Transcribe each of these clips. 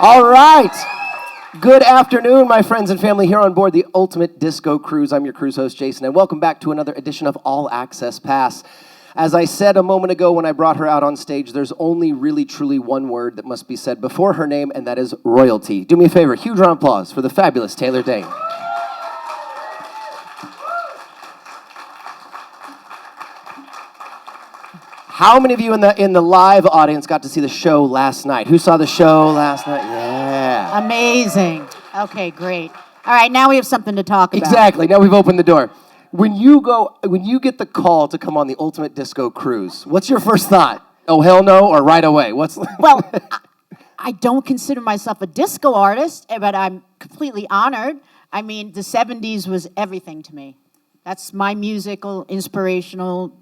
All right. Good afternoon, my friends and family here on board the Ultimate Disco Cruise. I'm your cruise host, Jason, and welcome back to another edition of All Access Pass. As I said a moment ago when I brought her out on stage, there's only really truly one word that must be said before her name, and that is royalty. Do me a favor, huge round of applause for the fabulous Taylor Dayne. How many of you in the live audience got to see the show last night? Who saw the show last night? Yeah. Amazing. Okay, great. All right, now we have something to talk about. Exactly. Now we've opened the door. When you get the call to come on the Ultimate Disco Cruise, what's your first thought? Oh, hell no, or right away? Well, I don't consider myself a disco artist, but I'm completely honored. I mean, the 70s was everything to me. That's my musical, inspirational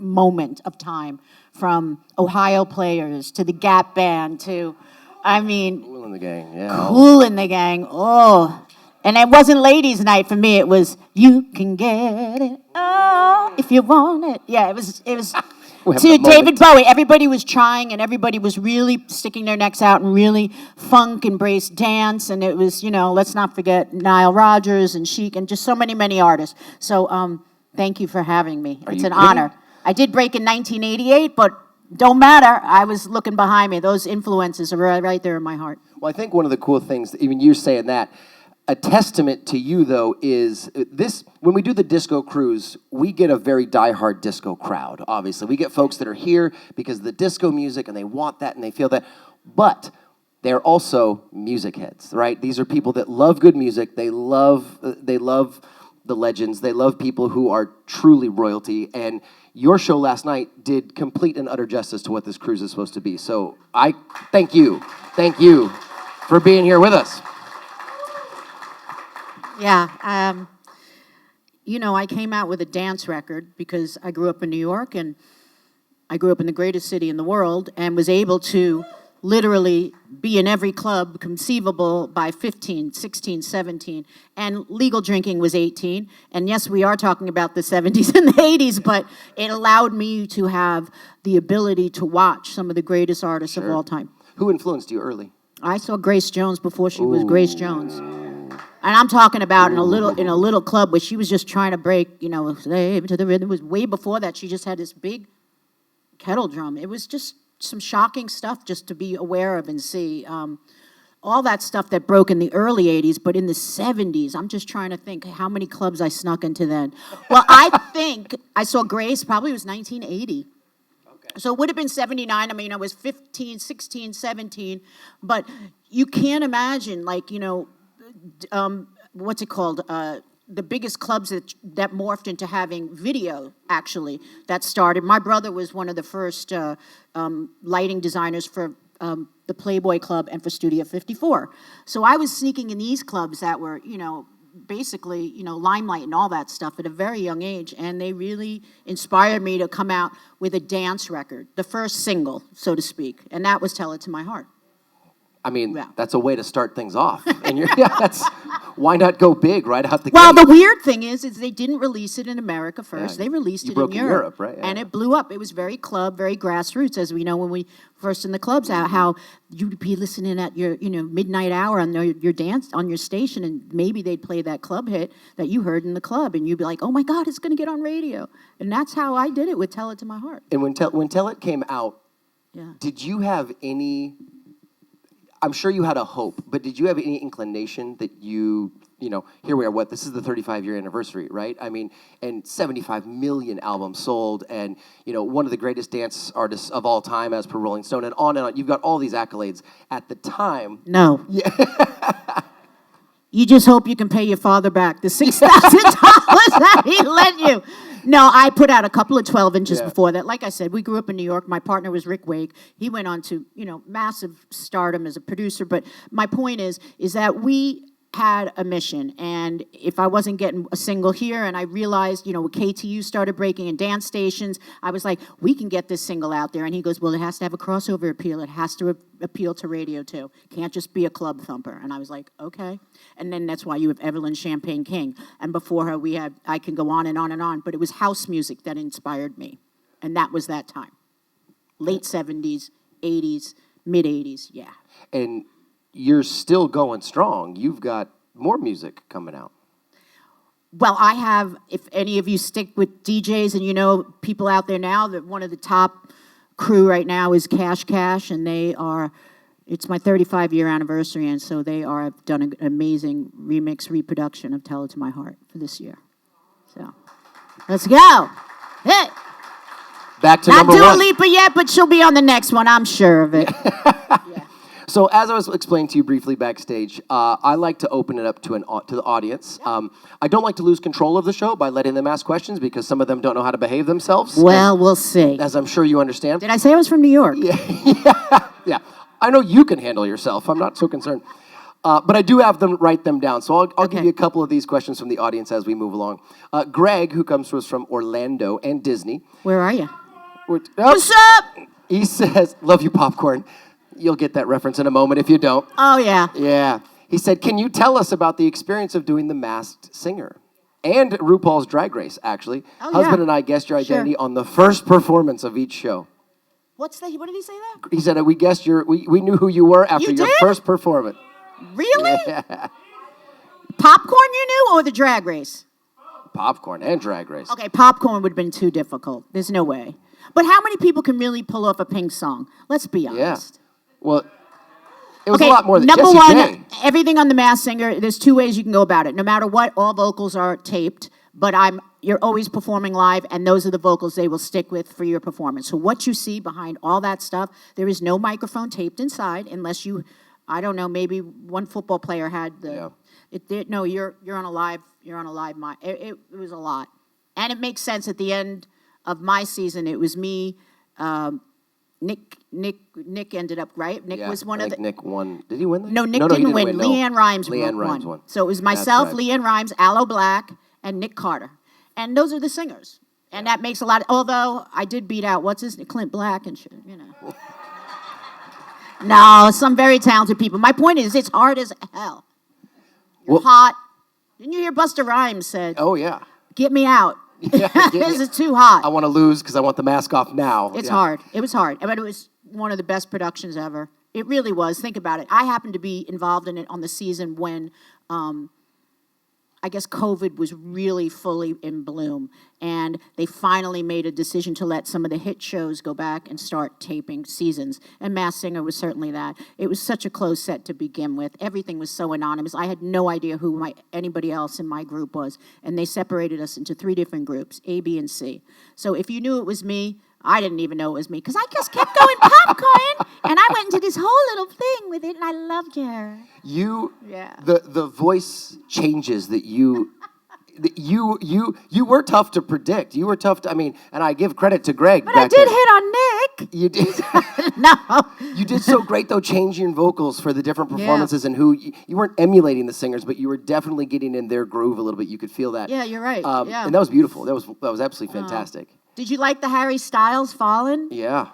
moment of time, from Ohio Players to the Gap Band to, Kool in the Gang, yeah. Kool in the Gang, oh. And it wasn't ladies' night for me, it was, you can get it, oh, if you want it. Yeah, it was to David Bowie. Everybody was trying, and everybody was really sticking their necks out and really funk-embraced dance, and it was, let's not forget Nile Rodgers and Chic and just so many artists. So thank you for having me. It's an honor. I did break in 1988, but don't matter. I was looking behind me. Those influences are right there in my heart. Well, I think one of the cool things, even you saying that, a testament to you, though, is this. When we do the disco cruise, we get a very diehard disco crowd, obviously. We get folks that are here because of the disco music, and they want that, and they feel that. But they're also music heads, right? These are people that love good music. They love the legends. They love people who are truly royalty, and your show last night did complete and utter justice to what this cruise is supposed to be. So I thank you for being here with us. Yeah, I came out with a dance record because I grew up in New York, and I grew up in the greatest city in the world, and was able to literally be in every club conceivable by 15, 16, 17, and legal drinking was 18. And yes, we are talking about the 70s and the 80s, but it allowed me to have the ability to watch some of the greatest artists of all time. Who influenced you early? I saw Grace Jones before she was Grace Jones. And I'm talking about in a little club where she was just trying to break, slave to the rhythm. It was way before that. She just had this big kettle drum. It was just some shocking stuff just to be aware of and see. All that stuff that broke in the early 80s, but in the 70s, I'm just trying to think how many clubs I snuck into then. Well, I think I saw Grace, probably it was 1980. Okay. So it would have been 79. I mean, I was 15, 16, 17. But you can't imagine, what's it called? The biggest clubs that morphed into having video, actually, that started. My brother was one of the first lighting designers for the Playboy Club and for Studio 54. So I was sneaking in these clubs that were, basically, limelight and all that stuff at a very young age, and they really inspired me to come out with a dance record, the first single, so to speak, and that was Tell It to My Heart. I mean, that's a way to start things off. And why not go big right out the gate? Well, the weird thing is they didn't release it in America first. They released it in Europe. Right? Yeah. And it blew up. It was very club, very grassroots, as we know when we first in the clubs, how you'd be listening at your midnight hour on your dance on your station, and maybe they'd play that club hit that you heard in the club, and you'd be like, oh my God, it's going to get on radio. And that's how I did it with Tell It to My Heart. And when Tell It came out, did you have any... I'm sure you had a hope, but did you have any inclination that here we are, this is the 35-year anniversary, right? I mean, and 75 million albums sold, and, one of the greatest dance artists of all time, as per Rolling Stone, and on and on. You've got all these accolades. At the time... No. Yeah. You just hope you can pay your father back the $6,000 that he lent you. No, I put out a couple of 12 inches before that. Like I said, we grew up in New York. My partner was Rick Wake. He went on to, massive stardom as a producer. But my point is that we had a mission, and if I wasn't getting a single here, and I realized, when KTU started breaking in dance stations, I was like, we can get this single out there. And he goes, well, it has to have a crossover appeal. It has to appeal to radio too. Can't just be a club thumper. And I was like, okay. And then that's why you have Evelyn Champagne King. And before her, we had, I can go on and on and on, but it was house music that inspired me. And that was that time. Late 70s, 80s, mid 80s, yeah. And you're still going strong. You've got more music coming out. Well, I have, if any of you stick with DJs and you know people out there now, that one of the top crew right now is Cash, and it's my 35-year anniversary, and so have done an amazing remix reproduction of Tell It to My Heart for this year. So, let's go. Hey. Back to Not number Dua one. Lipa yet, but she'll be on the next one, I'm sure of it. Yeah. So as I was explaining to you briefly backstage, I like to open it up to the audience. I don't like to lose control of the show by letting them ask questions because some of them don't know how to behave themselves. Well, we'll see. As I'm sure you understand. Did I say I was from New York? Yeah. I know you can handle yourself. I'm not so concerned. But I do have them write them down. So I'll give you a couple of these questions from the audience as we move along. Greg, who comes to us from Orlando and Disney. Where are you? What's up? He says, love you, popcorn. You'll get that reference in a moment if you don't. Oh, yeah. Yeah. He said, can you tell us about the experience of doing The Masked Singer? And RuPaul's Drag Race, actually. Oh, Husband yeah. and I guessed your identity on the first performance of each show. What did he say that? He said, we guessed we knew who you were after your first performance. Really? Yeah. Popcorn you knew, or the Drag Race? Popcorn and Drag Race. Okay, Popcorn would have been too difficult. There's no way. But how many people can really pull off a Pink song? Let's be honest. Yeah. Well, it was a lot more than number Jessie one, J. everything on The Masked Singer, there's two ways you can go about it. No matter what, all vocals are taped, but you're always performing live, and those are the vocals they will stick with for your performance. So what you see behind all that stuff, there is no microphone taped inside unless you, I don't know, maybe one football player had the. Yeah. No, you're on a live mic. It was a lot, and it makes sense. At the end of my season, it was me. Nick ended up, right? Nick was one of the... Nick won. Did he win that? No, Nick didn't win. No. Leanne Rimes Rhymes won. So it was myself, right. Leanne Rimes, Aloe Black, and Nick Carter. And those are the singers. And that makes a lot of... Although I did beat out, Clint Black and shit, you know. No, some very talented people. My point is, it's hard as hell. You're hot. Didn't you hear Busta Rhymes said... Oh, yeah. Get me out. Yeah, this is too hot. I want to lose because I want the mask off now. It's hard. It was hard. But it was one of the best productions ever. It really was. Think about it. I happened to be involved in it on the season when I guess COVID was really fully in bloom. And they finally made a decision to let some of the hit shows go back and start taping seasons. And Masked Singer was certainly that. It was such a close set to begin with. Everything was so anonymous. I had no idea who anybody else in my group was. And they separated us into 3 different groups, A, B, and C. So if you knew it was me, I didn't even know it was me because I just kept going popcorn, and I went into this whole little thing with it, and I loved her. The voice changes that you were tough to predict. You were tough to, and I give credit to Greg. But I did hit on Nick. You did. No. You did so great, though, changing vocals for the different performances and who, you weren't emulating the singers, but you were definitely getting in their groove a little bit. You could feel that. Yeah, you're right. And that was beautiful. That was absolutely fantastic. Did you like the Harry Styles Fallen? Yeah.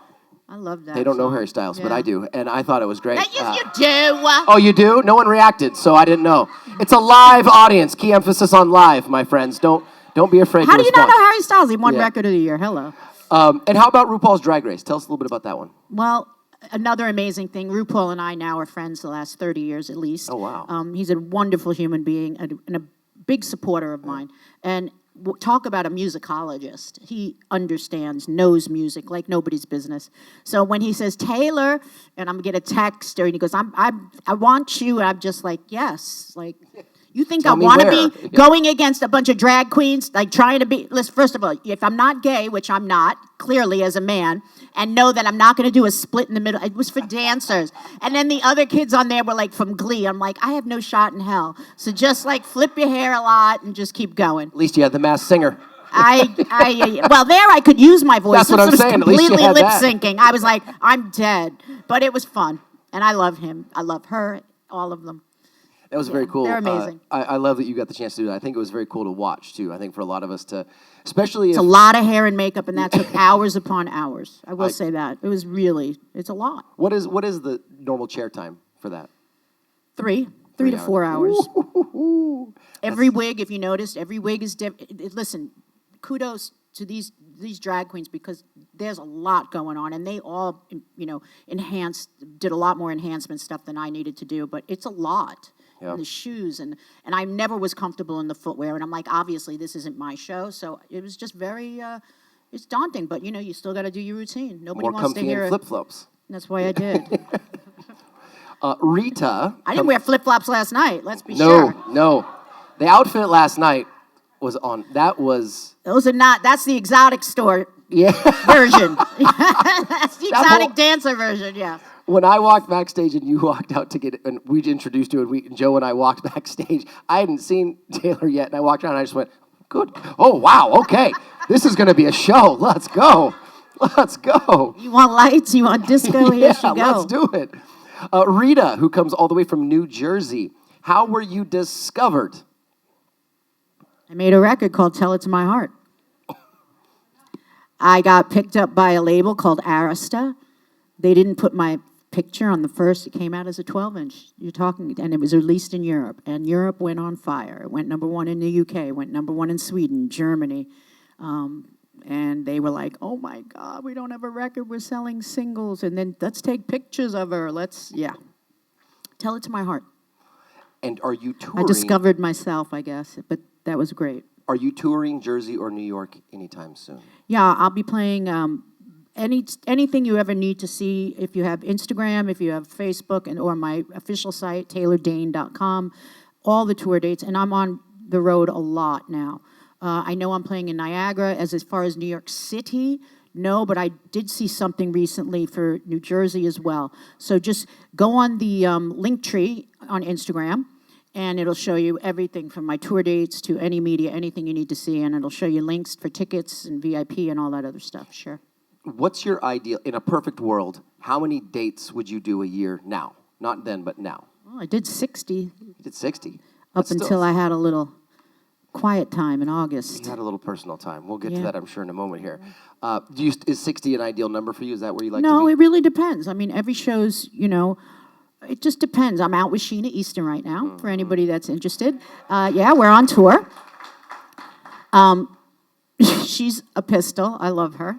I love that. They don't know Harry Styles, but I do, and I thought it was great. Yes, you do. Oh, you do? No one reacted, so I didn't know. It's a live audience. Key emphasis on live, my friends. Don't be afraid How to do you respond. not know Harry Styles? He won Record of the Year. Hello. And how about RuPaul's Drag Race? Tell us a little bit about that one. Well, another amazing thing. RuPaul and I now are friends the last 30 years at least. Oh, wow. He's a wonderful human being and a big supporter of mine. And talk about a musicologist. He understands, knows music like nobody's business. So when he says, Taylor, and I'm going to get a text, or he goes, I want you, and I'm just like, yes. Like, you think I want to be going against a bunch of drag queens, like trying to be, listen, first of all, if I'm not gay, which I'm not, clearly as a man, and know that I'm not going to do a split in the middle. It was for dancers. And then the other kids on there were like from Glee. I'm like, I have no shot in hell. So just like flip your hair a lot and just keep going. At least you had the Masked Singer. Well, there I could use my voice. That's what I'm saying. At least you completely had lip that. syncing. I was like, I'm dead. But it was fun. And I love him. I love her, all of them. That was very cool. They're amazing. I love that you got the chance to do that. I think it was very cool to watch, too. I think for a lot of us to, especially It's a lot of hair and makeup, and that took hours upon hours. I will say that. It was really, it's a lot. What is the normal chair time for that? 3 to 4 hours. Ooh, Every wig, if you noticed, every wig is different. Listen, kudos to these drag queens because there's a lot going on, and they all, did a lot more enhancement stuff than I needed to do, but it's a lot. Yeah. And the shoes, and I never was comfortable in the footwear, and I'm like, obviously, this isn't my show, so it was just very, it's daunting, but, you still got to do your routine. Nobody More wants to comfy hear in it. flip-flops. That's why I did. Rita. I didn't wear flip-flops last night, let's be No, sure. no. The outfit last night was on, Those are not, that's the exotic store yeah. version. That's the exotic whole- dancer version, yeah. When I walked backstage and you walked out to get it, and we introduced you, and Joe and I walked backstage, I hadn't seen Taylor yet, and I walked around and I just went, good. Oh, wow, okay. This is going to be a show. Let's go. Let's go. You want lights? You want disco? Here she go. Let's do it. Rita, who comes all the way from New Jersey, how were you discovered? I made a record called Tell It to My Heart. I got picked up by a label called Arista. They didn't put my picture on the first. It came out as a 12-inch. You're talking, and it was released in Europe. And Europe went on fire. It went #1 in the UK, went #1 in Sweden, Germany. And they were like, oh my God, we don't have a record. We're selling singles. And then let's take pictures of her. Tell It to My Heart. And are you touring? I discovered myself, I guess, but that was great. Are you touring Jersey or New York anytime soon? Yeah, I'll be playing anything you ever need to see. If you have Instagram, if you have Facebook, or my official site, TaylorDayne.com, all the tour dates. And I'm on the road a lot now. I know I'm playing in Niagara. As far as New York City, no, but I did see something recently for New Jersey as well. So just go on the link tree on Instagram, and it'll show you everything from my tour dates to any media, anything you need to see, and it'll show you links for tickets and VIP and all that other stuff, sure. What's your ideal, in a perfect world, how many dates would you do a year now? Not then, but now. Well, I did 60. You did 60? Up until I had a little quiet time in August. You had a little personal time. We'll get to Yeah. that, I'm sure, in a moment here. Is 60 an ideal number for you? Is that where you like No, to be? it really depends. I mean, every show's, it just depends. I'm out with Sheena Easton right now, for anybody that's interested. Yeah, we're on tour. She's a pistol. I love her.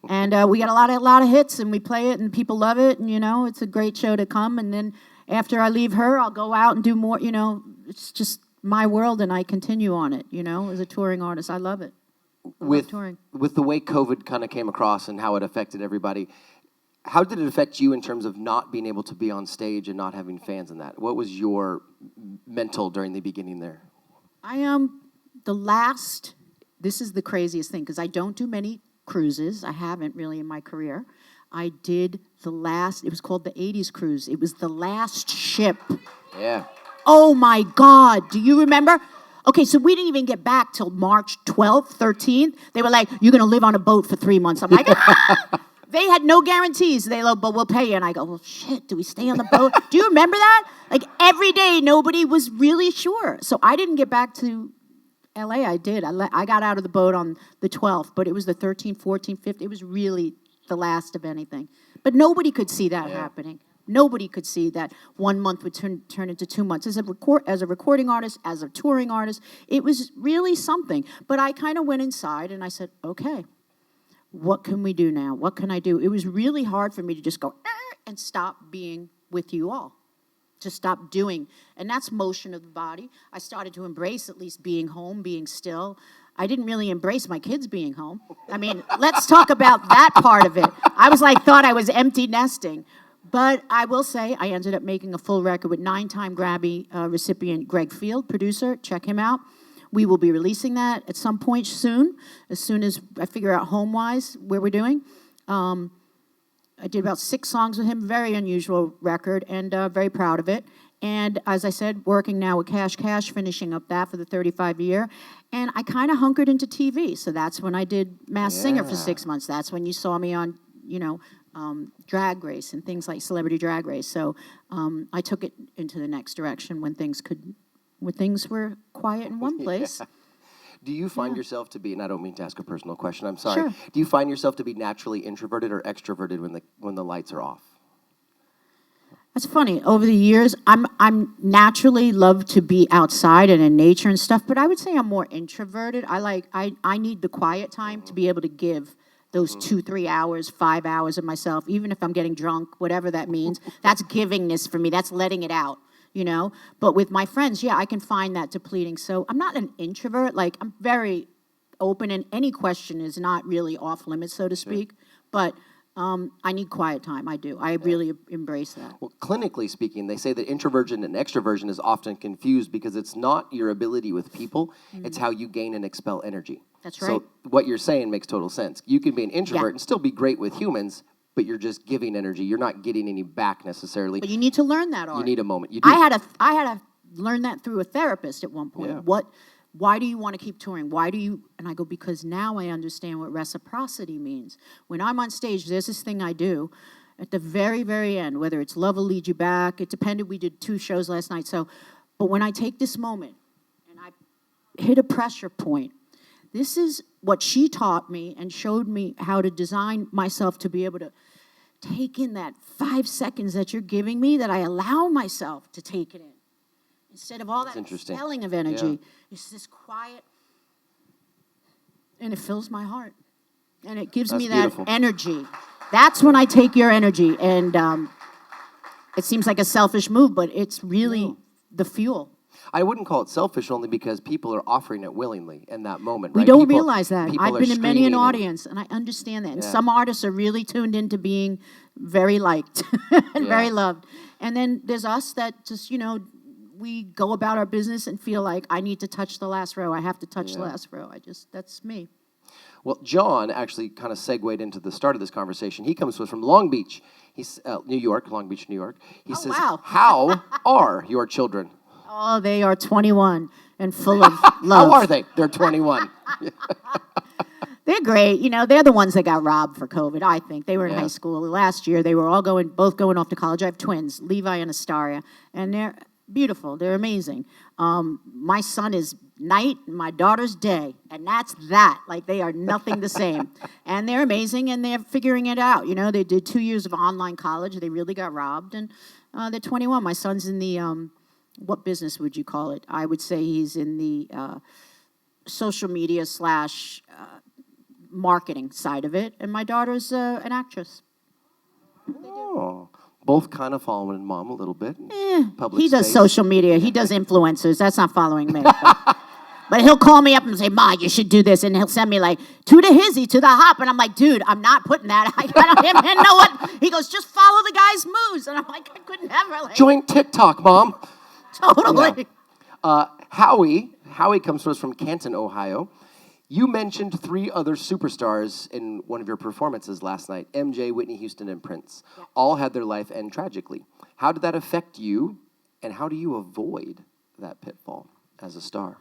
And we got a lot of hits, and we play it, and people love it, and, it's a great show to come. And then after I leave her, I'll go out and do more, it's just my world, and I continue on it, as a touring artist. I love it. I love touring. With the way COVID kind of came across and how it affected everybody, how did it affect you in terms of not being able to be on stage and not having fans in that? What was your mental during the beginning there? This is the craziest thing, because I don't do many cruises. I haven't really in my career. I did it was called the 80s cruise. It was the last ship. Yeah. Oh my God, do you remember? Okay, so we didn't even get back till March 12th, 13th. They were like, you're going to live on a boat for 3 months. I'm like, ah! They had no guarantees. They like, but we'll pay you. And I go, well, shit, do we stay on the boat? Do you remember that? Like every day, nobody was really sure. So I didn't get back to LA. I did. I got out of the boat on the 12th, but it was the 13th, 14th, 15th. It was really the last of anything. But nobody could see that happening. Nobody could see that 1 month would turn into 2 months. As a recording artist, as a touring artist, it was really something. But I kind of went inside and I said, okay, what can we do now? What can I do? It was really hard for me to just go and stop being with you all, to stop doing. And that's motion of the body. I started to embrace at least being home, being still. I didn't really embrace my kids being home. I mean, let's talk about that part of it. Thought I was empty nesting. But I will say I ended up making a full record with 9-time Grammy recipient Greg Field, producer. Check him out. We will be releasing that at some point soon as I figure out home-wise where we're doing. I did about 6 songs with him, very unusual record, and very proud of it. And as I said, working now with Cash Cash, finishing up that for the 35 year. And I kind of hunkered into TV. So that's when I did Masked Singer for 6 months. That's when you saw me on, Drag Race and things like Celebrity Drag Race. So I took it into the next direction when things were quiet in one place. Yeah. Do you find yourself to be, and I don't mean to ask a personal question, I'm sorry. Sure. Do you find yourself to be naturally introverted or extroverted when the lights are off? That's funny. Over the years, I'm naturally love to be outside and in nature and stuff, but I would say I'm more introverted. I need the quiet time to be able to give those 2, 3 hours, 5 hours of myself, even if I'm getting drunk, whatever that means. That's givingness for me. That's letting it out, you know? But with my friends, yeah, I can find that depleting. So I'm not an introvert. Like, I'm very open, and any question is not really off limits, so to speak. But I need quiet time. I do. I really embrace that. Well, clinically speaking, they say that introversion and extroversion is often confused because it's not your ability with people, it's how you gain and expel energy. That's right. So what you're saying makes total sense. You can be an introvert and still be great with humans, but you're just giving energy. You're not getting any back necessarily. But you need to learn that art. You need a moment. You do. I had to learn that through a therapist at one point. Yeah. Why do you want to keep touring? Why do you? And I go, because now I understand what reciprocity means. When I'm on stage, there's this thing I do at the very, very end, whether it's Love Will Lead You Back. It depended. We did 2 shows last night. But when I take this moment and I hit a pressure point, this is what she taught me and showed me how to design myself to be able to take in that 5 seconds that you're giving me, that I allow myself to take it in. Instead of all that expelling of energy, it's this quiet, and it fills my heart. And it gives me that energy. That's when I take your energy. And it seems like a selfish move, but it's really the fuel. I wouldn't call it selfish only because people are offering it willingly in that moment. We right? don't realize that. I've been in many an screaming audience, and I understand that. And some artists are really tuned into being very liked and very loved. And then there's us that just, we go about our business and feel like I need to touch the last row. I have to touch the last row. That's me. Well, John actually kind of segued into the start of this conversation. He comes from Long Beach. He's New York, Long Beach, New York. He says, wow. How are your children? Oh, they are 21 and full of love. How are they? They're 21. They're great. They're the ones that got robbed for COVID, I think. They were in high school last year. They were all both going off to college. I have twins, Levi and Astaria, and they're beautiful. They're amazing. My son is night, my daughter's day, and that's that. Like, they are nothing the same. And they're amazing, and they're figuring it out. They did 2 years of online college. They really got robbed, and they're 21. My son's in the, what business would you call it? I would say he's in the social media / marketing side of it, and my daughter's an actress. Oh. Both kind of following Mom a little bit. Public He does space. social media. He does influencers. That's not following me. But he'll call me up and say, Ma, you should do this. And he'll send me like, to the hizzy, to the hop. And I'm like, dude, I'm not putting that. I don't even know what. He goes, just follow the guy's moves. And I'm like, I could never. Like, Join TikTok, Mom. totally. Howie comes to us from Canton, Ohio. You mentioned 3 other superstars in one of your performances last night, MJ, Whitney Houston, and Prince. Yeah. All had their life end tragically. How did that affect you, and how do you avoid that pitfall as a star?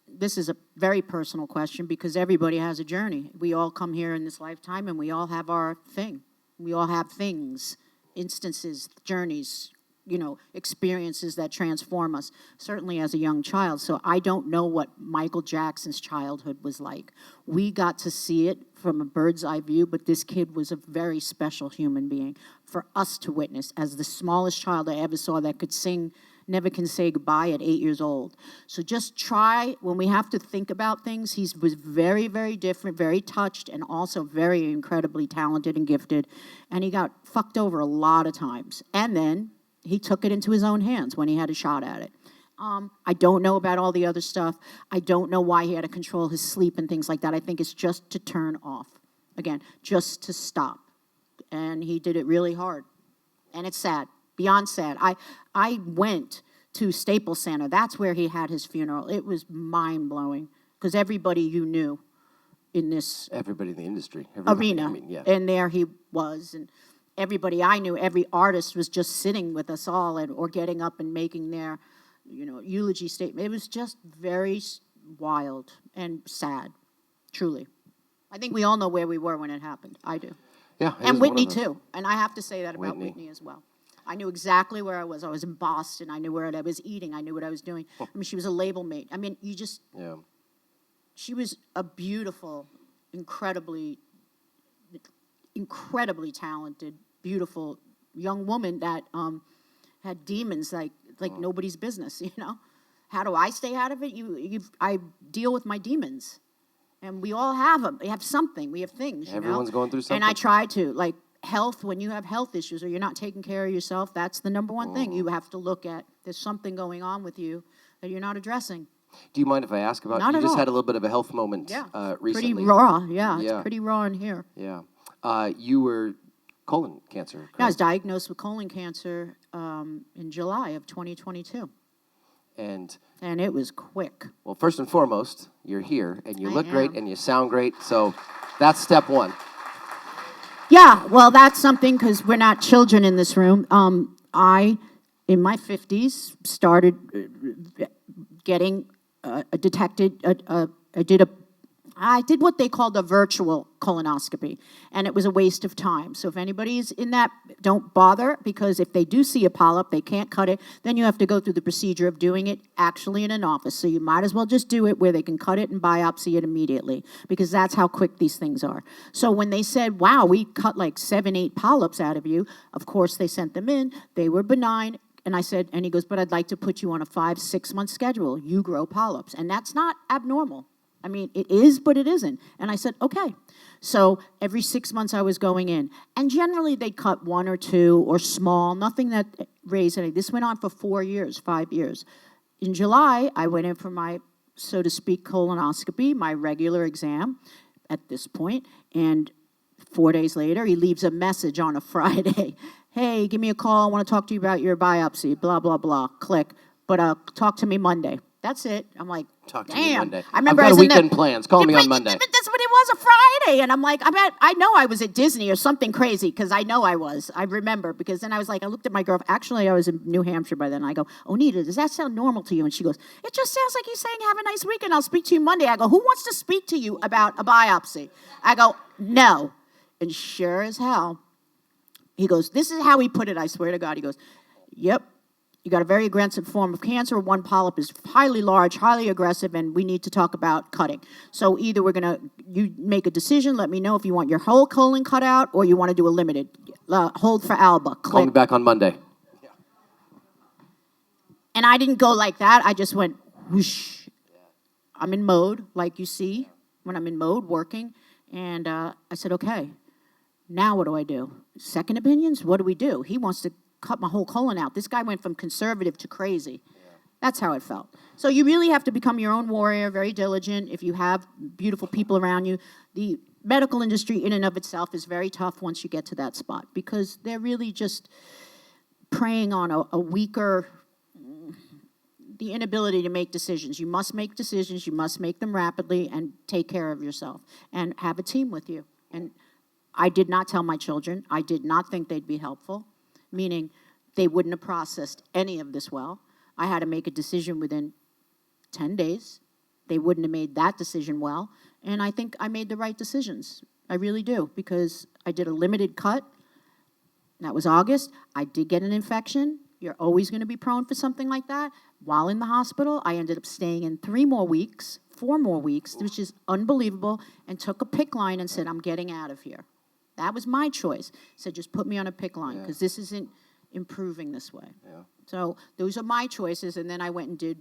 This is a very personal question because everybody has a journey. We all come here in this lifetime, and we all have our thing. We all have things, instances, journeys, experiences that transform us, certainly as a young child. So I don't know what Michael Jackson's childhood was like. We got to see it from a bird's eye view, but this kid was a very special human being for us to witness as the smallest child I ever saw that could sing Never Can Say Goodbye at 8 years old. So just try, when we have to think about things, he was very, very different, very touched, and also very incredibly talented and gifted. And he got fucked over a lot of times. And then he took it into his own hands when he had a shot at it. I don't know about all the other stuff. I don't know why he had to control his sleep and things like that. I think it's just to turn off. Again, just to stop. And he did it really hard. And it's sad, beyond sad. I went to Staples Center. That's where he had his funeral. It was mind-blowing because everybody you knew in this... Everybody in the industry. Arena. And there he was, and everybody I knew, every artist was just sitting with us all or getting up and making their, eulogy statement. It was just very wild and sad, truly. I think we all know where we were when it happened. I do. Yeah. And Whitney, too. And I have to say that about Whitney as well. I knew exactly where I was. I was in Boston. I knew where I was eating. I knew what I was doing. I mean, she was a label mate. I mean, she was a beautiful, incredibly talented beautiful young woman that had demons like nobody's business, you know. How do I stay out of it? I deal with my demons. And we all have them. We have something. We have things, you Everyone's know? going through something. And I try to, like, health, when you have health issues or you're not taking care of yourself, that's the number one thing you have to look at. There's something going on with you that you're not addressing. Do you mind if I ask about, Not you at just all. had a little bit of a health moment recently. Pretty raw, Yeah. It's pretty raw in here. Yeah. You were colon cancer, correct? Yeah, I was diagnosed with colon cancer in July of 2022. And it was quick. Well, first and foremost, you're here, and you look am. great, and you sound great, so that's step one. Yeah, well, that's something, because we're not children in this room. I, in my 50s, started getting detected. I did what they called a virtual colonoscopy, and it was a waste of time. So if anybody's in that, don't bother, because if they do see a polyp, they can't cut it. Then you have to go through the procedure of doing it actually in an office. So you might as well just do it where they can cut it and biopsy it immediately, because that's how quick these things are. So when they said, wow, we cut like 7, 8 polyps out of you, of course they sent them in. They were benign. And I said, and he goes, but I'd like to put you on a 5-6 month schedule. You grow polyps. And that's not abnormal. I mean, it is, but it isn't. And I said, okay. So every 6 months I was going in. And generally they cut 1 or 2 or small, nothing that raised anything. This went on for 4 years, 5 years. In July, I went in for my, so to speak, colonoscopy, my regular exam at this point. And 4 days later, he leaves a message on a Friday. Hey, give me a call. I want to talk to you about your biopsy, blah, blah, blah. Click. But talk to me Monday. That's it. I'm like, Talk to damn. me Monday. I remember I've I got was a in weekend plans. Call me on Monday. But that's what it was, a Friday. And I'm like, I know I was at Disney or something crazy, because I know I was. I remember, because then I was like, I looked at my girlfriend. Actually, I was in New Hampshire by then. I go, Onita, does that sound normal to you? And she goes, it just sounds like he's saying, have a nice weekend. I'll speak to you Monday. I go, who wants to speak to you about a biopsy? I go, no. And sure as hell, he goes, this is how he put it, I swear to God. He goes, yep, you got a very aggressive form of cancer. 1 polyp is highly large, highly aggressive, and we need to talk about cutting. So either you make a decision, let me know if you want your whole colon cut out, or you want to do a limited. Hold for Alba. Click. Call me back on Monday. And I didn't go like that. I just went, whoosh. I'm in mode, like you see, when I'm in mode, working. And I said, okay, now what do I do? Second opinions? What do we do? He wants to cut my whole colon out. This guy went from conservative to crazy. That's how it felt. So you really have to become your own warrior, very diligent. If you have beautiful people around you, the medical industry in and of itself is very tough once you get to that spot, because they're really just preying on a weaker, the inability to make decisions. You must make decisions. You must make them rapidly and take care of yourself and have a team with you. And I did not tell my children. I did not think they'd be helpful, meaning they wouldn't have processed any of this well. I had to make a decision within 10 days. They wouldn't have made that decision well. And I think I made the right decisions. I really do, because I did a limited cut. That was August. I did get an infection. You're always going to be prone for something like that. While in the hospital, I ended up staying in 4 more weeks, which is unbelievable, and took a PICC line and said, I'm getting out of here. That was my choice. Said, just put me on a PICC line, because this isn't improving this way. Yeah. So those are my choices, and then I went and did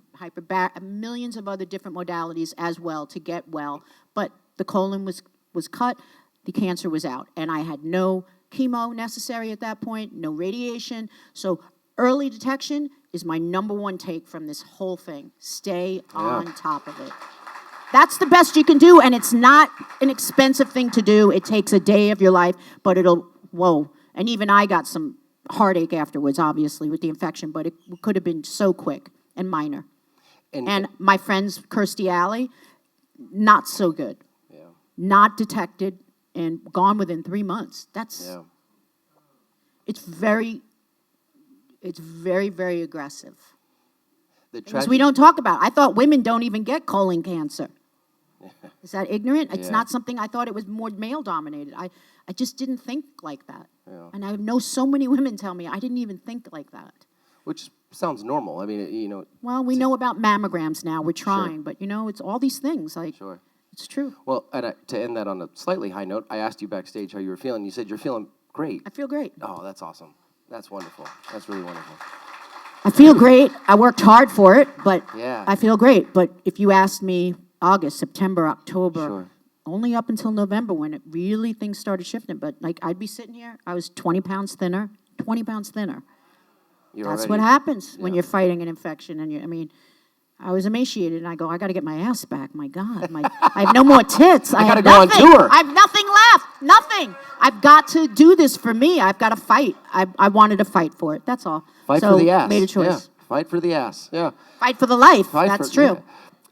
millions of other different modalities as well to get well. But the colon was cut, the cancer was out, and I had no chemo necessary at that point, no radiation. So early detection is my number one take from this whole thing. Stay on top of it. That's the best you can do, and it's not an expensive thing to do. It takes a day of your life, but whoa. And even I got some heartache afterwards, obviously, with the infection, but it could have been so quick and minor. And my friends, Kirstie Alley, not so good. Yeah. Not detected and gone within 3 months. It's very, very aggressive. Things we don't talk about. I thought women don't even get colon cancer. Is that ignorant? It's not something, I thought it was more male-dominated. I just didn't think like that. Yeah. And I know so many women tell me, I didn't even think like that. Which sounds normal. I mean, Well, we know about mammograms now. We're trying. But, it's all these things. It's true. Well, and to end that on a slightly high note, I asked you backstage how you were feeling. You said you're feeling Great. I feel great. Oh, that's awesome. That's wonderful. That's really wonderful. I feel great. I worked hard for it, but Yeah. I feel great. But if you asked me August, September, October, Sure. only up until November when it really things started shifting. But like I'd be sitting here, I was 20 pounds thinner, 20 pounds thinner. You're That's already, what happens when yeah. you're fighting an infection. And I mean, I was emaciated, and I go, I got to get my ass back. My God, I have no more tits. I gotta have go on nothing. tour. I have nothing left. Nothing. I've got to do this for me. I've got to fight. I wanted to fight for it. That's all. Fight so for the ass. Made a choice. Yeah. Fight for the ass. Yeah. Fight for the life. Fight That's for, true.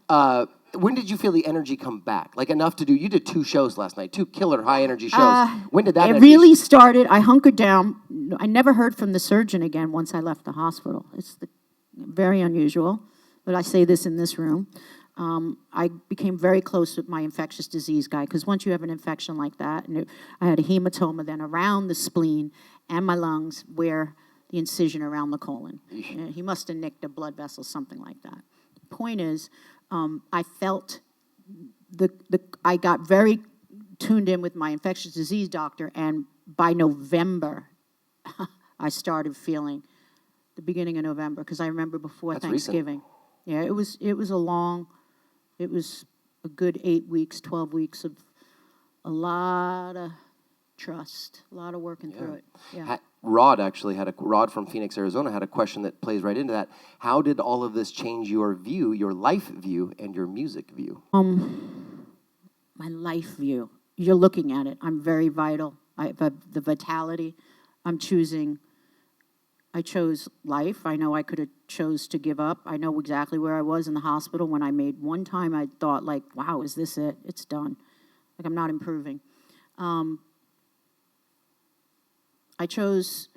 Yeah. When did you feel the energy come back? Like enough to do? You did 2 shows last night, 2 killer high energy shows. When did that? It energy really started. I hunkered down. I never heard from the surgeon again once I left the hospital. It's very unusual, but I say this in this room. I became very close with my infectious disease guy because once you have an infection like that, and I had a hematoma then around the spleen and my lungs where the incision around the colon. He must have nicked a blood vessel, something like that. Point is, I felt I got very tuned in with my infectious disease doctor, and by November, I started feeling the beginning of November because I remember before That's Thanksgiving. Yeah, it was a good 8 weeks, 12 weeks of a lot of trust, a lot of working through it. Yeah. Rod from Phoenix, Arizona had a question that plays right into that. How did all of this change your view, your life view, and your music view? My life view. You're looking at it. I'm very vital. The vitality. I chose life. I know I could have chose to give up. I know exactly where I was in the hospital when I made one time. I thought like, wow, is this it? It's done. Like I'm not improving. I chose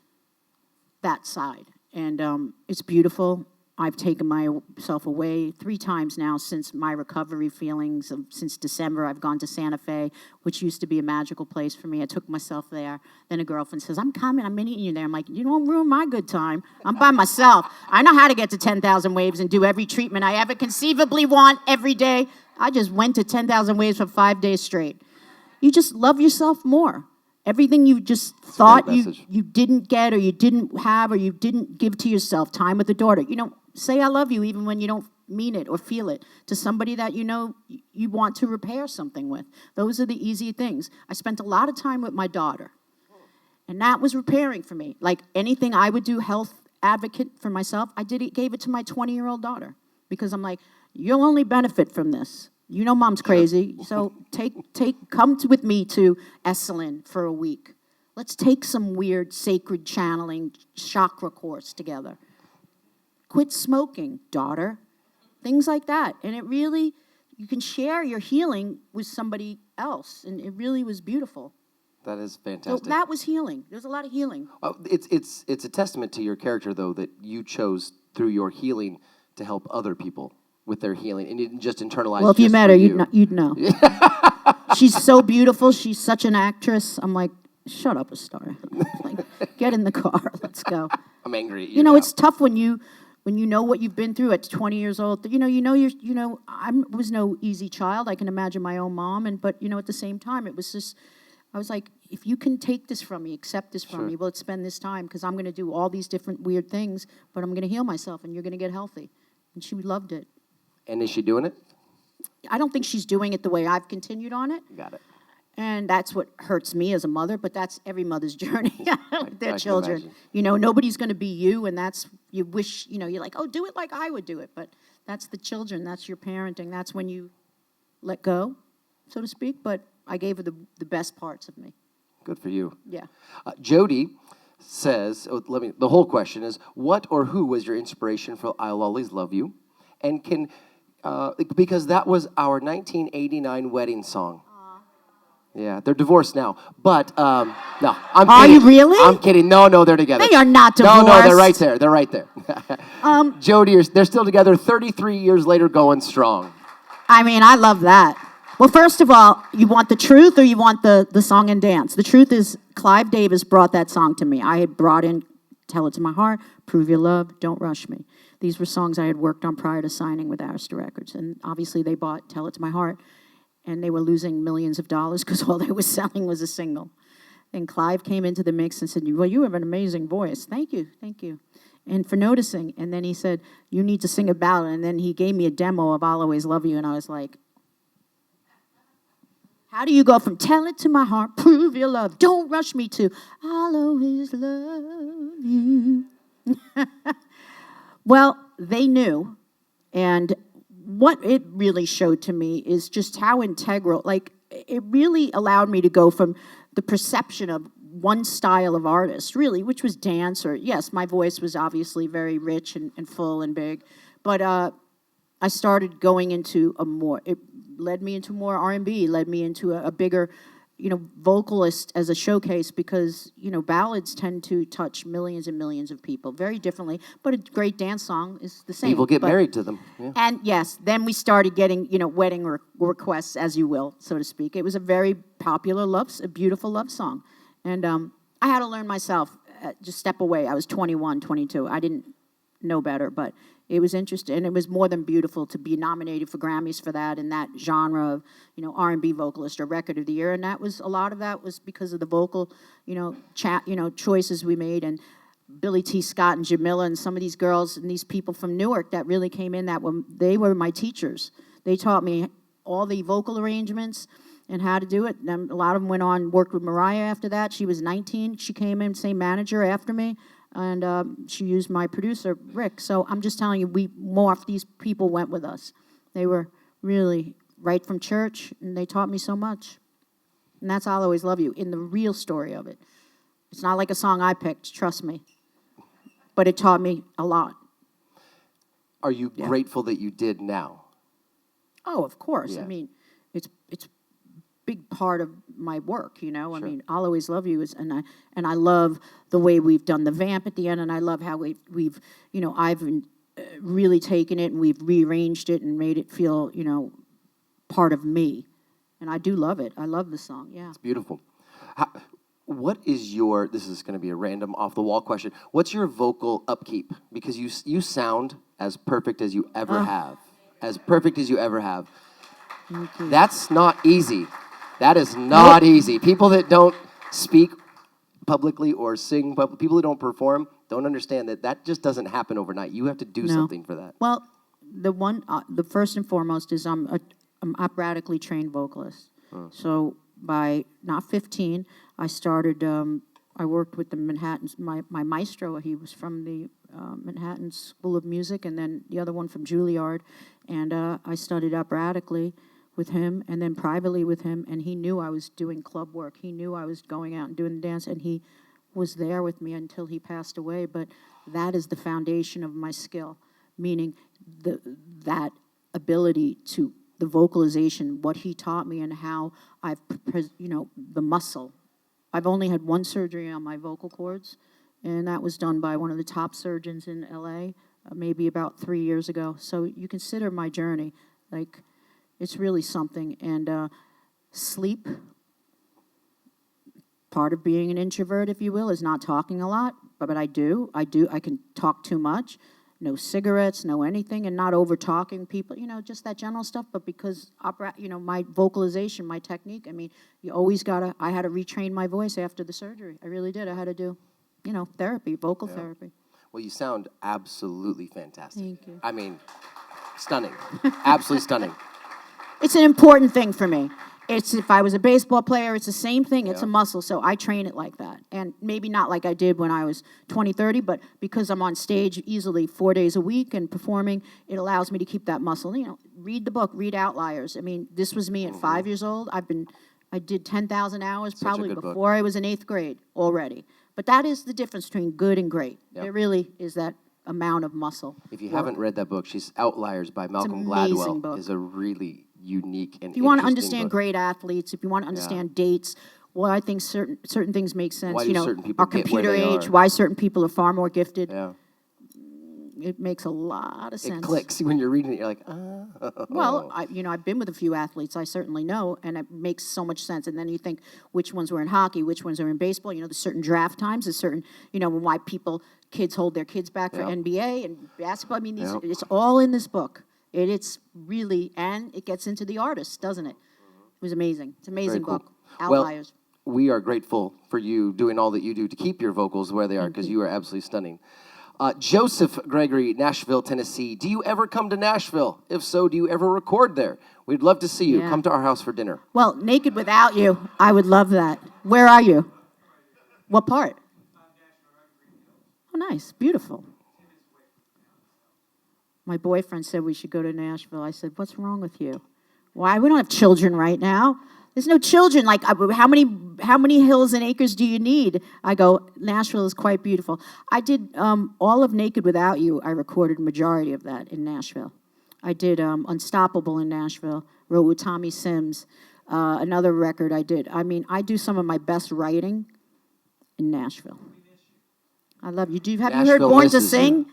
that side, and it's beautiful. I've taken myself away 3 times now since my recovery feelings. Since December, I've gone to Santa Fe, which used to be a magical place for me. I took myself there. Then a girlfriend says, I'm coming. I'm meeting you there. I'm like, you don't ruin my good time. I'm by myself. I know how to get to 10,000 waves and do every treatment I ever conceivably want every day. I just went to 10,000 waves for 5 days straight. You just love yourself more. Everything you just thought you didn't get or you didn't have or you didn't give to yourself, time with the daughter. You know, say I love you even when you don't mean it or feel it to somebody that you know you want to repair something with. Those are the easy things. I spent a lot of time with my daughter, and that was repairing for me. Like anything I would do, health advocate for myself, gave it to my 20-year-old daughter because I'm like, you'll only benefit from this. You know mom's crazy, so come with me to Esalen for a week. Let's take some weird sacred channeling chakra course together. Quit smoking, daughter. Things like that. And it really, you can share your healing with somebody else, and it really was beautiful. That is fantastic. So that was healing. There's a lot of healing. It's a testament to your character, though, that you chose through your healing to help other people with their healing, and you didn't just internalize. Well, if you met her, you'd know. She's so beautiful. She's such an actress. I'm like, shut up, a star. Like, get in the car. Let's go. I'm angry at you. You know, now. it's tough when you know what you've been through at 20 years old. I was no easy child. I can imagine my own mom, but at the same time, it was just. I was like, if you can take this from me, accept this from me, well, let's spend this time because I'm going to do all these different weird things, but I'm going to heal myself, and you're going to get healthy. And she loved it. And is she doing it? I don't think she's doing it the way I've continued on it. Got it. And that's what hurts me as a mother, but that's every mother's journey with their I children. Nobody's going to be you, and you wish, you're like, oh, do it like I would do it. But that's the children, that's your parenting. That's when you let go, so to speak. But I gave her the best parts of me. Good for you. Yeah. Jody says, the whole question is, what or who was your inspiration for I'll Always Love You? And because that was our 1989 wedding song. Yeah, they're divorced now. But, no, I'm kidding. Are you really? I'm kidding. No, they're together. They are not divorced. No, they're right there. They're right there. Jody, they're still together 33 years later going strong. I mean, I love that. Well, first of all, you want the truth or you want the song and dance? The truth is Clive Davis brought that song to me. I had brought in Tell It to My Heart, Prove Your Love, Don't Rush Me. These were songs I had worked on prior to signing with Arista Records. And obviously they bought Tell It to My Heart, and they were losing millions of dollars because all they were selling was a single. And Clive came into the mix and said, well, you have an amazing voice. Thank you, and for noticing. And then he said, you need to sing a ballad. And then he gave me a demo of I'll Always Love You, and I was like, how do you go from tell it to my heart, prove your love, don't rush me to I'll always love you? Well, they knew, and what it really showed to me is just how integral, like, it really allowed me to go from the perception of one style of artist, really, which was dance, or, yes, my voice was obviously very rich and full and big, but I started going into it led me into more R&B, led me into a bigger, vocalist as a showcase, because, ballads tend to touch millions and millions of people very differently, but a great dance song is the same. People get married to them. Yeah. And yes, then we started getting, wedding requests, as you will, so to speak. It was a very popular a beautiful love song. And I had to learn myself, just step away. I was 21, 22. I didn't know better, but it was interesting, and it was more than beautiful to be nominated for Grammys for that in that genre of, R&B vocalist or record of the year, and a lot of that was because of the vocal, choices we made, and Billy T. Scott and Jamila and some of these girls and these people from Newark that really came in, they were my teachers. They taught me all the vocal arrangements and how to do it. And a lot of them went on, worked with Mariah after that. She was 19. She came in, same manager after me. And she used my producer, Rick. So I'm just telling you, these people went with us. They were really right from church, and they taught me so much. And that's I'll Always Love You, in the real story of it. It's not like a song I picked, trust me. But it taught me a lot. Are you grateful that you did now? Oh, of course. Yeah. I mean, it's big part of my work, Sure. I mean, I'll Always Love You and I love the way we've done the vamp at the end, and I love how we've I've really taken it and we've rearranged it and made it feel, part of me. And I do love it. I love the song, yeah. It's beautiful. What is this is going to be a random off-the-wall question. What's your vocal upkeep? Because you sound as perfect as you ever have. As perfect as you ever have. Thank you. That's not easy. That is not easy. People that don't speak publicly or sing publicly, people who don't perform, don't understand that just doesn't happen overnight. You have to do something for that. Well, the first and foremost is I'm operatically trained vocalist. So by not 15, I started. I worked with the Manhattans. My maestro, he was from the Manhattan School of Music, and then the other one from Juilliard, and I studied operatically with him, and then privately with him, and he knew I was doing club work. He knew I was going out and doing the dance, and he was there with me until he passed away. But that is the foundation of my skill, meaning that ability to the vocalization, what he taught me, and how I've, the muscle. I've only had one surgery on my vocal cords, and that was done by one of the top surgeons in L.A. Maybe about 3 years ago. So you consider my journey, like, it's really something. And sleep, part of being an introvert, if you will, is not talking a lot, but I do. I can talk too much. No cigarettes, no anything, and not over-talking people, just that general stuff. But because my vocalization, my technique, I mean, I had to retrain my voice after the surgery. I really did. I had to do, therapy, vocal therapy. Well, you sound absolutely fantastic. Thank you. I mean, stunning. Absolutely stunning. It's an important thing for me. If I was a baseball player, it's the same thing. It's a muscle, so I train it like that. And maybe not like I did when I was 20, 30, but because I'm on stage easily 4 days a week and performing, it allows me to keep that muscle. Read the book, read Outliers. I mean, this was me at 5 years old. I did 10,000 hours probably before I was in 8th grade already. But that is the difference between good and great. Yep. There really is that amount of muscle. If you haven't read that book, Outliers by Malcolm Gladwell book. Is a really unique and if you want to interesting understand book. Great athletes, if you want to understand dates, why I think certain things make sense. Why do certain people our get computer where they age, are? why certain people are far more gifted. Yeah. It makes a lot of sense. It clicks when you're reading it. You're like, oh. Well, I've been with a few athletes. I certainly know, and it makes so much sense. And then you think which ones were in hockey, which ones are in baseball. There's certain draft times. There's certain, why kids hold their kids back for NBA and basketball. I mean, it's all in this book. It's really, and it gets into the artists, doesn't it? It was amazing. It's an amazing book. Outliers. we are grateful for you doing all that you do to keep your vocals where they are, because you are absolutely stunning. Joseph Gregory, Nashville, Tennessee. Do you ever come to Nashville? If so, do you ever record there? We'd love to see you. Yeah. Come to our house for dinner. Well, Naked Without You, I would love that. Where are you? What part? Oh, nice. Beautiful. My boyfriend said we should go to Nashville. I said, what's wrong with you? Why? We don't have children right now. There's no children. Like, how many hills and acres do you need? I go, Nashville is quite beautiful. I did all of Naked Without You. I recorded a majority of that in Nashville. I did Unstoppable in Nashville, wrote with Tommy Sims. Another record I did. I mean, I do some of my best writing in Nashville. I love you. Have you heard Born to Sing?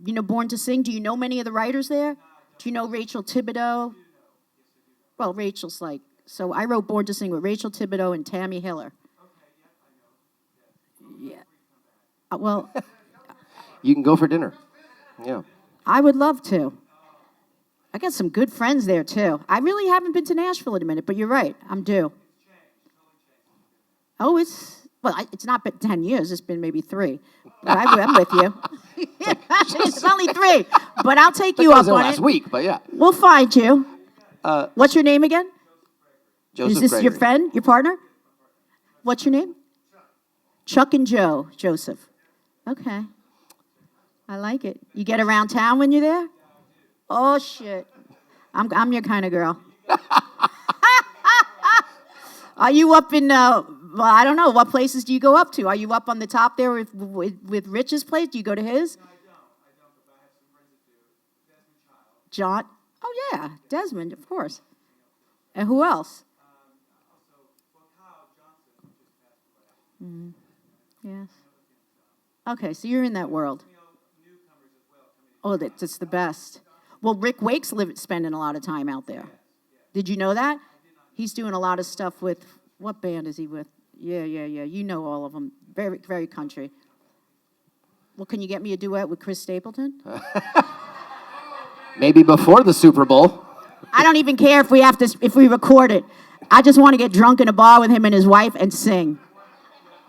You know Born to Sing? Do you know many of the writers there? Do you know Rachel Thibodeau? Well, Rachel's like, so I wrote Born to Sing with Rachel Thibodeau and Tammy Hiller. Yeah. Well, You can go for dinner. Yeah. I would love to. I got some good friends there, too. I really haven't been to Nashville in a minute, but you're right. I'm due. Oh, it's not been 10 years. It's been maybe 3. But I'm with you. It's only 3, but I'll take you up on it. Last week, but yeah. We'll find you. What's your name again? Joseph Is this Gregory. your friend, your partner? What's your name? Chuck and Joe, Joseph. Okay. I like it. You get around town when you're there? Oh, shit. I'm your kind of girl. Are you up in, well, I don't know, what places do you go up to? Are you up on the top there with Rich's place? Do you go to his? No, I don't, but I have some friends that do. Desmond Child. John? Oh, yeah, Desmond, of course. And who else? Kyle Johnson just passed away. Yes. Okay, so you're in that world. Newcomers as well coming in. Oh, that's the best. Well, Rick Wake's spending a lot of time out there. Did you know that? He's doing a lot of stuff with, what band is he with? Yeah. You know all of them. Very, very country. Well, can you get me a duet with Chris Stapleton? Maybe before the Super Bowl. I don't even care if we record it. I just want to get drunk in a bar with him and his wife and sing.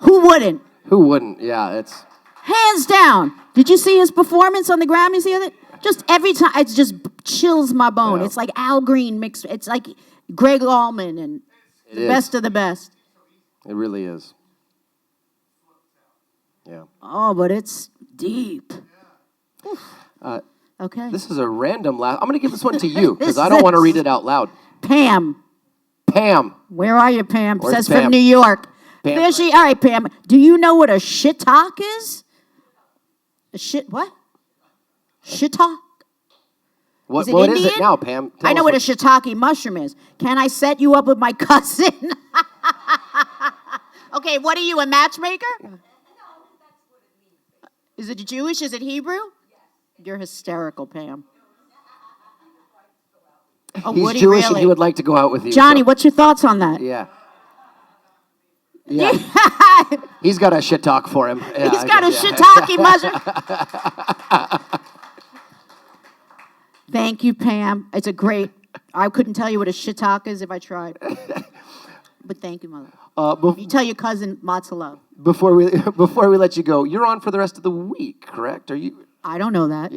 Who wouldn't? Who wouldn't? Yeah, it's... Hands down. Did you see his performance on the Grammys the other? Just every time, it just chills my bone. Yeah. It's like Al Green mixed. It's like Greg Allman and the best of the best. It really is. Yeah. Oh, but it's deep. Okay. This is a random I'm going to give this one to you, because I don't want to read it out loud. Pam. Pam. Where are you, Pam? Where's Says Pam? from New York. Pam. There she. All right, Pam. Do you know what a shiitake is? A what? Shiitake. What it is it Indian? now, Pam? Tell I know us what a shiitake mushroom is. Can I set you up with my cousin? Okay, what are you, a matchmaker? No, that's what it means. Is it Jewish? Is it Hebrew? Yes. You're hysterical, Pam. Oh, He's Woody, Jewish really? and he would like to go out with you. Johnny, so- what's your thoughts on that? Yeah. Yeah. He's got a shit talk for him. Yeah, He's got a yeah. shiitake mushroom. Thank you, Pam. It's a great. I couldn't tell you what a shiitake is if I tried. But thank you, Mother. You tell your cousin lots of love. Before we let you go, you're on for the rest of the week, correct? Are you? I don't know that.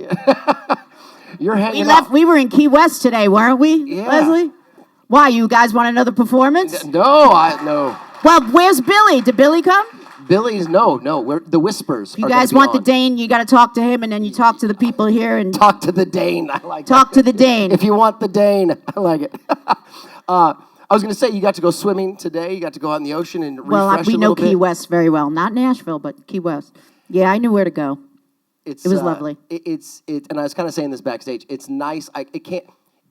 You're hanging We left. out. We were in Key West today, weren't we, Yeah. Leslie? Why? You guys want another performance? No. Well, where's Billy? Did Billy come? Billy's no. We're the Whispers. You are guys gonna want be the Dane? You got to talk to him, and then you talk to the people here and Talk to the Dane. I like talk that. to the Dane. If you want the Dane, I like it. I was going to say, you got to go swimming today. You got to go out in the ocean and Well, refresh we a know little bit. Key West very well. Not Nashville, but Key West. Yeah, I knew where to go. It was lovely. And I was kind of saying this backstage. It's nice.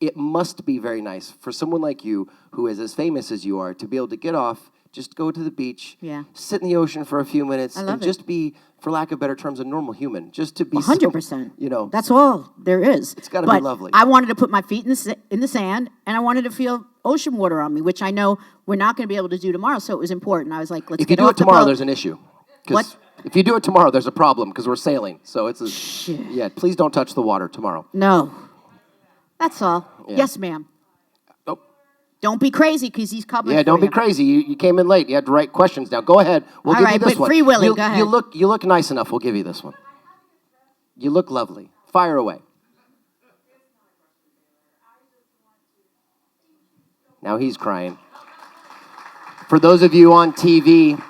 It must be very nice for someone like you, who is as famous as you are, to be able to get off, just go to the beach, Yeah. sit in the ocean for a few minutes, I love and it. just be, for lack of better terms, a normal human. Just to be 100%. You know, That's all there is. It's gotta be But lovely. I wanted to put my feet in the sand, and I wanted to feel ocean water on me, which I know we're not going to be able to do tomorrow. So it was important. I was like, let's if you get do off it tomorrow, the boat. there's an issue. 'Cause What? If you do it tomorrow, there's a problem because we're sailing. So it's Shit. yeah. Please don't touch the water tomorrow. No, that's all. Yeah. Yes, ma'am. Oh, Don't be crazy, because he's coming. Yeah, don't for be you. crazy. You came in late. You had to write questions down. Go ahead. We'll All give right, you this but one. Free Willy, You- go ahead. You look nice enough. We'll give you this one. You look lovely. Fire away. Now he's crying. For those of you on TV,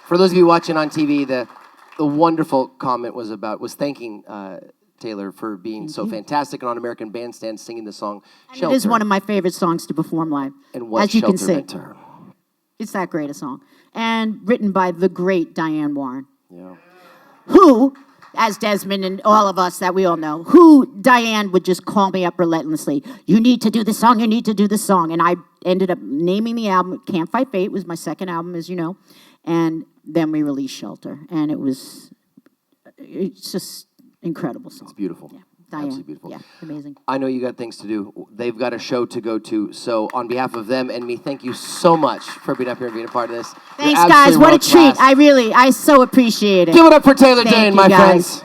for those of you watching on TV, the wonderful comment was thanking Taylor for being so fantastic and on American Bandstand singing the song And Shelter. it is one of my favorite songs to perform live, and what as you can Shelter see. meant to her. It's that great a song. And written by the great Diane Warren, Yeah. who, as Desmond and all of us that we all know, who Diane would just call me up relentlessly. You need to do this song, you need to do this song. And I ended up naming the album Can't Fight Fate. It was my second album, as you know. And then we released Shelter. And it's just incredible song. It's beautiful. Yeah, Diane. Absolutely beautiful. Yeah, amazing. I know you got things to do. They've got a show to go to. So on behalf of them and me, thank you so much for being up here and being a part of this. You're Thanks, guys. absolutely What a treat. world-class. I so appreciate it. Give it up for Taylor Thank Dayne, you, my guys. friends.